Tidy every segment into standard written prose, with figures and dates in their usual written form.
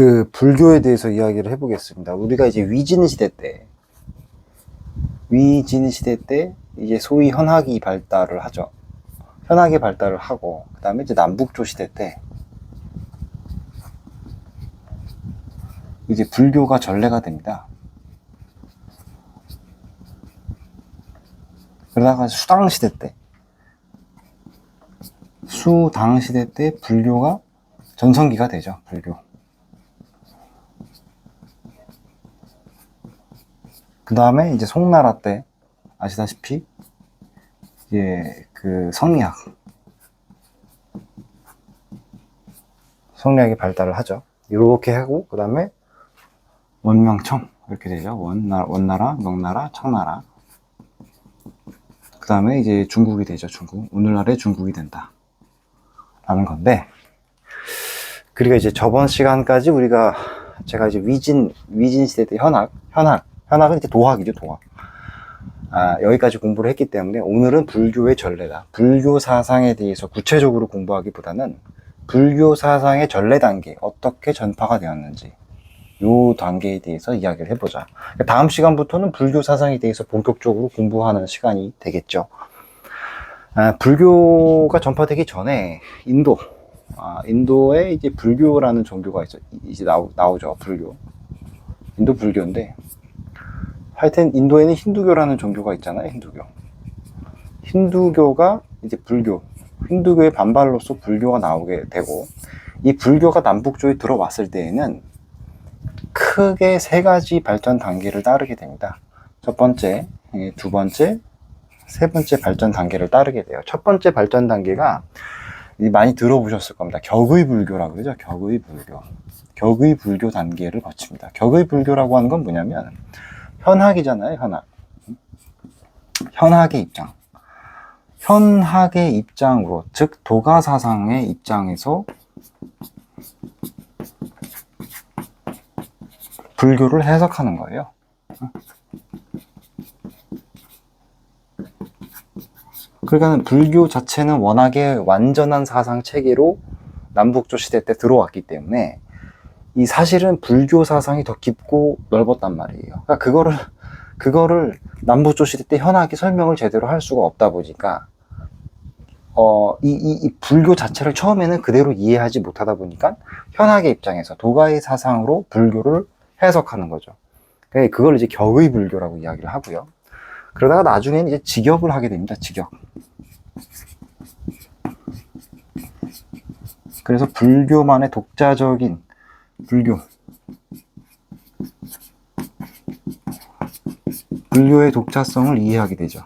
그 불교에 대해서 이야기를 해보겠습니다. 우리가 이제 위진시대 때 이제 소위 현학이 발달을 하죠. 현학이 발달을 하고, 그 다음에 이제 남북조 시대 때 이제 불교가 전래가 됩니다. 그러다가 수당 시대 때 불교가 전성기가 되죠. 불교. 그 다음에 이제 송나라 때 아시다시피 이제 그 성리학이 발달을 하죠. 이렇게 하고, 그 다음에 원명청 이렇게 되죠. 원나라, 명나라, 청나라. 그 다음에 이제 중국이 되죠. 중국. 오늘날의 중국이 된다 라는 건데, 그리고 이제 저번 시간까지 제가 이제 위진 시대 때 현학은 이제 도학이죠. 도학. 여기까지 공부를 했기 때문에 오늘은 불교의 전래다. 불교 사상에 대해서 구체적으로 공부하기보다는 불교 사상의 전래 단계, 어떻게 전파가 되었는지 요 단계에 대해서 이야기를 해보자. 다음 시간부터는 불교 사상에 대해서 본격적으로 공부하는 시간이 되겠죠. 불교가 전파되기 전에 인도에 이제 불교라는 종교가 이제 나오죠. 인도 불교인데, 하여튼 인도에는 힌두교라는 종교가 있잖아요. 힌두교가 이제 힌두교의 반발로서 불교가 나오게 되고, 이 불교가 남북조에 들어왔을 때에는 크게 세 가지 발전 단계를 따르게 됩니다. 첫 번째, 두 번째, 세 번째 발전 단계를 따르게 돼요. 첫 번째 발전 단계가 많이 들어보셨을 겁니다. 격의불교라고 그러죠. 격의불교 단계를 거칩니다. 격의불교라고 하는 건 뭐냐면 현학이잖아요. 현학의 입장으로, 즉 도가사상의 입장에서 불교를 해석하는 거예요. 그러니까 불교 자체는 워낙에 완전한 사상 체계로 남북조 시대 때 들어왔기 때문에 이 사실은 불교 사상이 더 깊고 넓었단 말이에요. 그러니까 그거를 남북조 시대 때 현학이 설명을 제대로 할 수가 없다 보니까 이 불교 자체를 처음에는 그대로 이해하지 못하다 보니까 현학의 입장에서 도가의 사상으로 불교를 해석하는 거죠. 그걸 이제 격의 불교라고 이야기를 하고요. 그러다가 나중에는 이제 직역을 하게 됩니다. 직역. 그래서 불교만의 독자적인 불교의 독자성을 이해하게 되죠.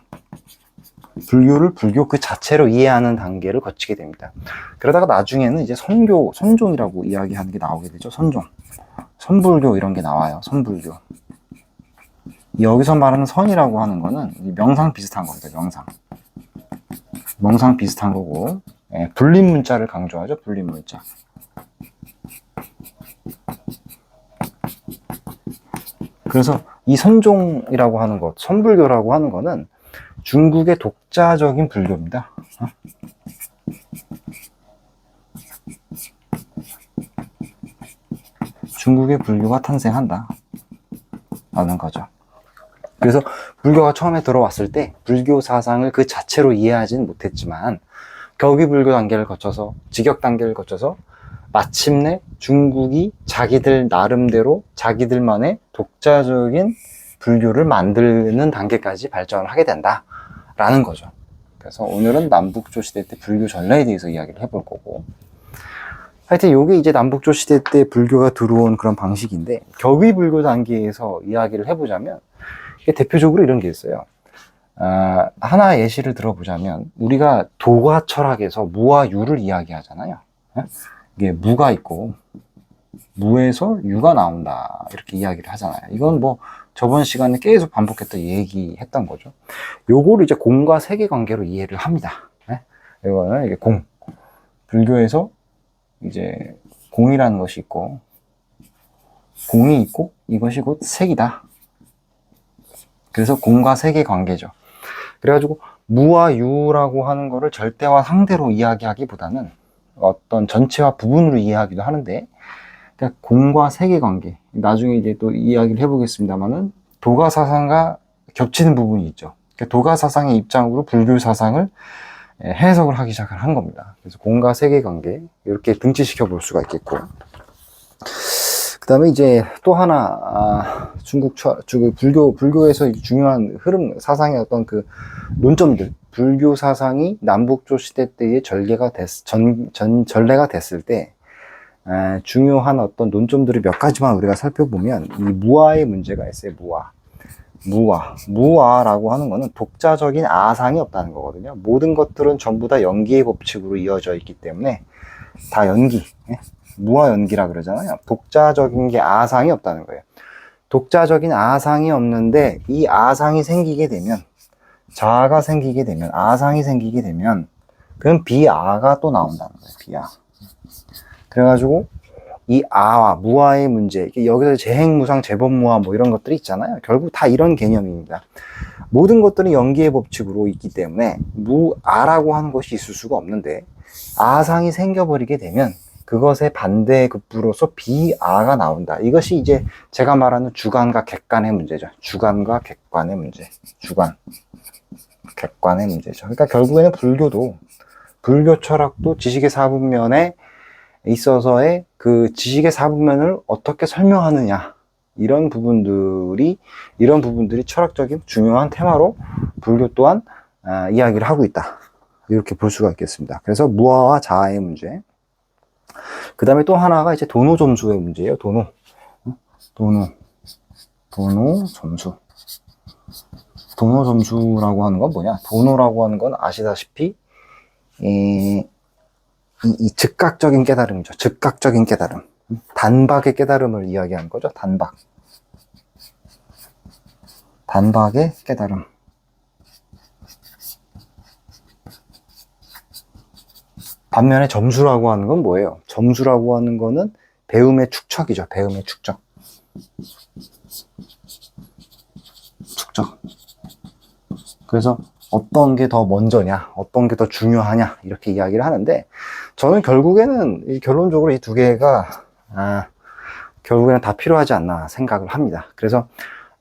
불교 그 자체로 이해하는 단계를 거치게 됩니다. 그러다가 나중에는 이제 선종이라고 이야기하는 게 나오게 되죠. 선불교 이런 게 나와요. 선불교. 여기서 말하는 선이라고 하는 거는 명상 비슷한 겁니다. 명상 비슷한 거고, 불립문자를 강조하죠. 불립문자. 그래서 이 선종이라고 하는 것, 선불교라고 하는 거는 중국의 독자적인 불교입니다. 중국의 불교가 탄생한다 라는 거죠. 그래서 불교가 처음에 들어왔을 때 불교 사상을 그 자체로 이해하진 못했지만 격의불교 단계를 거쳐서, 직역 단계를 거쳐서 마침내 중국이 자기들 나름대로 자기들만의 독자적인 불교를 만드는 단계까지 발전을 하게 된다라는 거죠. 그래서 오늘은 남북조 시대 때 불교 전래에 대해서 이야기를 해볼 거고, 하여튼 요게 이제 남북조 시대 때 불교가 들어온 그런 방식인데, 격의불교 단계에서 이야기를 해보자면 이게 대표적으로 이런 게 있어요. 하나 예시를 들어보자면, 우리가 도가 철학에서 무와 유를 이야기하잖아요. 이게 무가 있고 무에서 유가 나온다 이렇게 이야기를 하잖아요. 이건 뭐 저번 시간에 계속 반복했던 얘기했던 거죠. 요거를 이제 공과 세계 관계로 이해를 합니다. 이거는 이게 불교에서 이제 공이라는 것이 있고, 공이 있고 이것이 곧 색이다. 그래서 공과 색의 관계죠. 그래가지고 무와 유라고 하는 거를 절대와 상대로 이야기하기보다는 어떤 전체와 부분으로 이해하기도 하는데, 그러니까 공과 세계 관계. 나중에 이제 또 이야기를 해보겠습니다만은 도가 사상과 겹치는 부분이 있죠. 그러니까 도가 사상의 입장으로 불교 사상을 해석을 하기 시작을 한 겁니다. 그래서 공과 세계 관계 이렇게 등치시켜 볼 수가 있겠고, 그 다음에 이제 또 하나 불교에서 중요한 흐름 사상의 어떤 그 논점들, 불교 사상이 남북조 시대 때의 전례가 됐을 때 중요한 어떤 논점들이 몇 가지만 우리가 살펴보면 이 무아의 문제가 있어요. 무아라고 하는 거는 독자적인 아상이 없다는 거거든요. 모든 것들은 전부 다 연기의 법칙으로 이어져 있기 때문에 다 연기, 무아 연기라 그러잖아요. 독자적인 게 아상이 없다는 거예요. 독자적인 아상이 없는데 이 아상이 생기게 되면, 자아가 생기게 되면, 아상이 생기게 되면 그럼 비아가 또 나온다는 거예요. 비아. 그래가지고 이 아와 무아의 문제, 여기서 재행무상, 재범무아 뭐 이런 것들이 있잖아요. 결국 다 이런 개념입니다. 모든 것들은 연기의 법칙으로 있기 때문에 무아라고 하는 것이 있을 수가 없는데, 아상이 생겨버리게 되면 그것의 반대급부로서 비아가 나온다. 이것이 이제 제가 말하는 주관과 객관의 문제죠. 주관과 객관의 문제. 객관의 문제죠. 그러니까 결국에는 불교 철학도 지식의 사분면에 있어서의 그 지식의 사분면을 어떻게 설명하느냐, 이런 부분들이 철학적인 중요한 테마로 불교 또한 이야기를 하고 있다, 이렇게 볼 수가 있겠습니다. 그래서 무아와 자아의 문제, 그 다음에 또 하나가 이제 도노점수의 문제예요. 도노점수라고 하는 건 뭐냐? 도노라고 하는 건 아시다시피 이 즉각적인 깨달음이죠. 즉각적인 깨달음. 단박의 깨달음을 이야기하는 거죠. 단박의 깨달음. 반면에 점수라고 하는 건 뭐예요? 점수라고 하는 거는 배움의 축적이죠. 배움의 축적. 그래서 어떤 게 더 먼저냐, 어떤 게 더 중요하냐, 이렇게 이야기를 하는데, 저는 결국에는 결론적으로 이 두 개가 결국에는 다 필요하지 않나 생각을 합니다. 그래서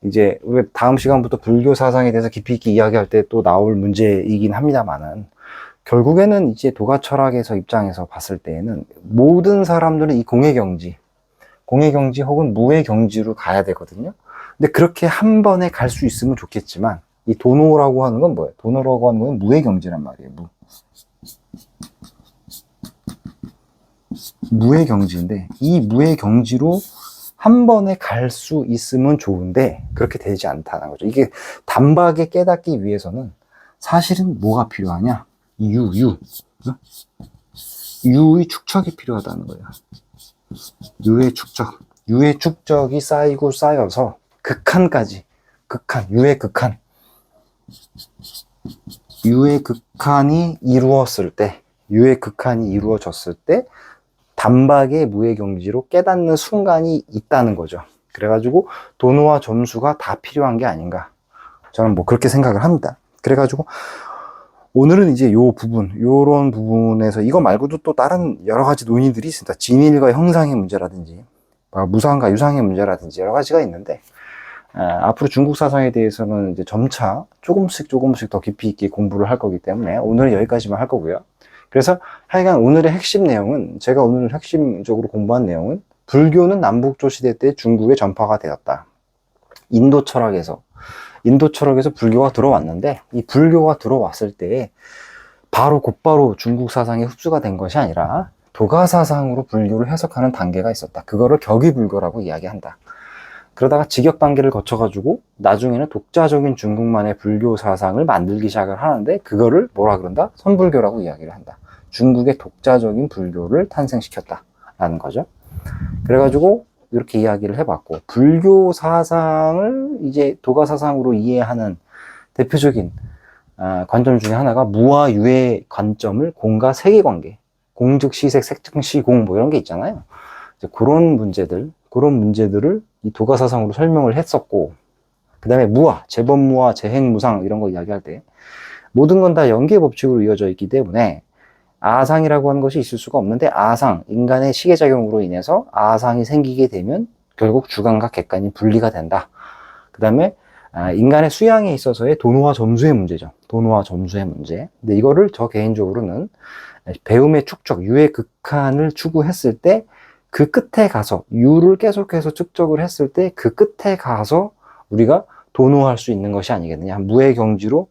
이제 우리 다음 시간부터 불교 사상에 대해서 깊이 있게 이야기할 때 또 나올 문제이긴 합니다만은, 결국에는 이제 도가 철학에서 입장에서 봤을 때에는 모든 사람들은 이 공의 경지 혹은 무의 경지로 가야 되거든요. 근데 그렇게 한 번에 갈 수 있으면 좋겠지만, 이 도노라고 하는 건 뭐예요? 도노라고 하는 건 무의 경지란 말이에요. 무의 경지인데, 이 무의 경지로 한 번에 갈 수 있으면 좋은데 그렇게 되지 않다는 거죠. 이게 단박에 깨닫기 위해서는 사실은 뭐가 필요하냐? 유의 축적이 필요하다는 거예요. 유의 축적이 쌓이고 쌓여서 유의 극한이 이루어졌을 때 단박의 무의 경지로 깨닫는 순간이 있다는 거죠. 그래가지고 도노와 점수가 다 필요한 게 아닌가, 저는 뭐 그렇게 생각을 합니다. 그래가지고 오늘은 이제 요런 부분에서 이거 말고도 또 다른 여러 가지 논의들이 있습니다. 진일과 형상의 문제라든지 무상과 유상의 문제라든지 여러 가지가 있는데, 앞으로 중국 사상에 대해서는 이제 점차 조금씩 더 깊이 있게 공부를 할 거기 때문에 오늘은 여기까지만 할 거고요. 그래서 하여간 오늘의 핵심 내용은, 제가 오늘 핵심적으로 공부한 내용은, 불교는 남북조 시대 때 중국에 전파가 되었다. 인도 철학에서 불교가 들어왔는데, 이 불교가 들어왔을 때 곧바로 중국 사상에 흡수가 된 것이 아니라 도가 사상으로 불교를 해석하는 단계가 있었다. 그거를 격의불교라고 이야기한다. 그러다가 직역 단계를 거쳐가지고 나중에는 독자적인 중국만의 불교 사상을 만들기 시작을 하는데, 그거를 뭐라 그런다? 선불교라고 이야기를 한다. 중국의 독자적인 불교를 탄생시켰다라는 거죠. 그래가지고 이렇게 이야기를 해봤고, 불교 사상을 이제 도가 사상으로 이해하는 대표적인 관점 중에 하나가 무아유의 관점을 공과 세계관계, 공즉 시색, 색즉 시공 뭐 이런 게 있잖아요. 이제 그런 문제들을 이 도가 사상으로 설명을 했었고, 그 다음에 무아, 재범무아, 재행무상 이런 거 이야기할 때 모든 건 다 연계의 법칙으로 이어져 있기 때문에 아상이라고 하는 것이 있을 수가 없는데, 아상, 인간의 시계작용으로 인해서 아상이 생기게 되면 결국 주관과 객관이 분리가 된다. 그 다음에 인간의 수양에 있어서의 도노와 점수의 문제죠. 도노와 점수의 문제. 근데 이거를 저 개인적으로는 배움의 축적, 유의 극한을 추구했을 때 그 끝에 가서, 유를 계속해서 축적을 했을 때 그 끝에 가서 우리가 도노할 수 있는 것이 아니겠느냐. 무의 경지로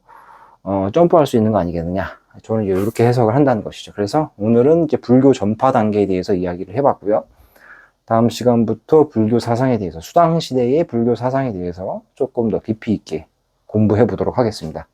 점프할 수 있는 거 아니겠느냐. 저는 이렇게 해석을 한다는 것이죠. 그래서 오늘은 이제 불교 전파 단계에 대해서 이야기를 해봤고요. 다음 시간부터 불교 사상에 대해서, 수당시대의 불교 사상에 대해서 조금 더 깊이 있게 공부해 보도록 하겠습니다.